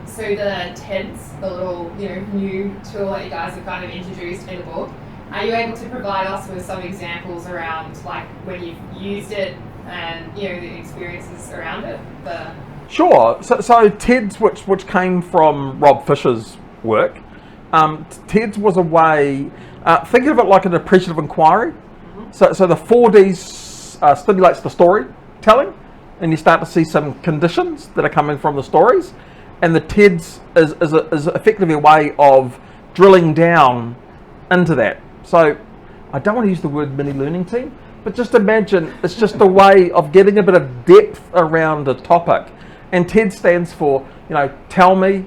So the TEDS, the little new tool that you guys have kind of introduced in the book, are you able to provide us with some examples around like when you've used it and the experiences around it? Sure. So TEDS, which came from Rob Fisher's work, TEDS was a way. Think of it like an appreciative inquiry. So the 4Ds stimulates the storytelling, and you start to see some conditions that are coming from the stories, and the TEDS is effectively a way of drilling down into that. So I don't want to use the word mini learning team, but just imagine it's just a way of getting a bit of depth around a topic. And TED stands for, tell me,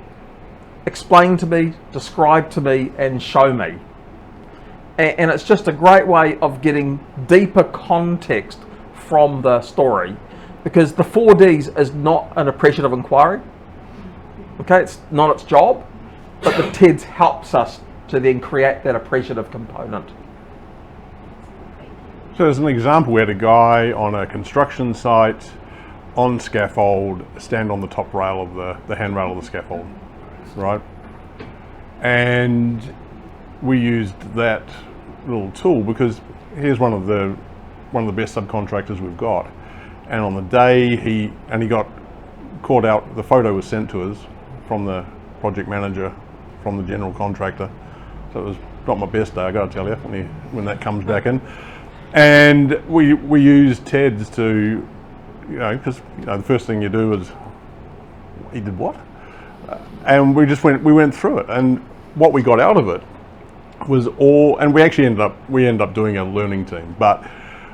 explain to me, describe to me, and show me. And it's just a great way of getting deeper context from the story, because the 4Ds is not an appreciative inquiry. Okay, it's not its job, but the TEDS helps us to then create that appreciative component. So as an example, we had a guy on a construction site on scaffold stand on the top rail of the handrail of the scaffold, right? And we used that little tool because here's one of the best subcontractors we've got, and on the day he got caught out, the photo was sent to us from the project manager, from the general contractor. So it was not my best day, I got to tell you, when that comes back in. And we used TEDS to, because the first thing you do is, he did what? And we went through it, and what we got out of it was and we actually ended up doing a learning team, but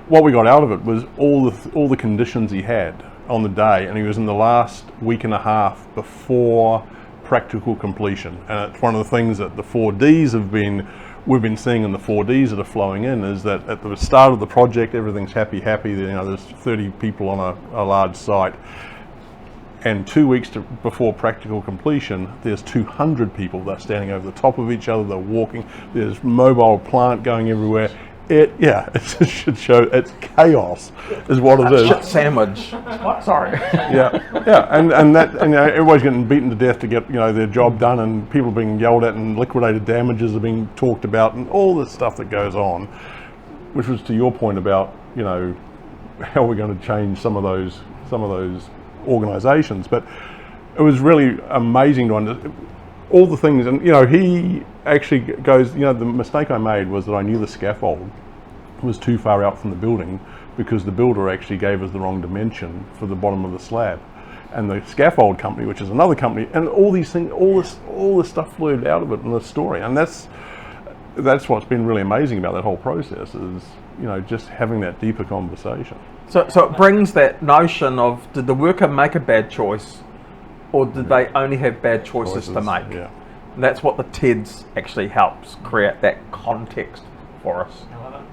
what we got out of it was all the conditions he had on the day, and he was in the last week and a half before practical completion. And it's one of the things that the 4Ds we've been seeing in the 4Ds that are flowing in, is that at the start of the project everything's happy, there's 30 people on a large site, and 2 weeks before practical completion there's 200 people that are standing over the top of each other, they're walking, there's mobile plant going everywhere. It's a shit show. It's chaos, is what it is. Shit sandwich. What? Sorry. and everybody's getting beaten to death to get their job done, and people being yelled at, and liquidated damages are being talked about, and all this stuff that goes on, which was to your point about how we're going to change some of those organisations. But it was really amazing to understand all the things, and he actually goes, the mistake I made was that I knew the scaffold was too far out from the building, because the builder actually gave us the wrong dimension for the bottom of the slab, and the scaffold company, which is another company, and all these things, all this stuff flowed out of it in the story. And that's what's been really amazing about that whole process, is just having that deeper conversation. So it brings that notion of, did the worker make a bad choice, or did they only have bad choices to make? Yeah. And that's what the TEDS actually helps create, that context for us. I love it.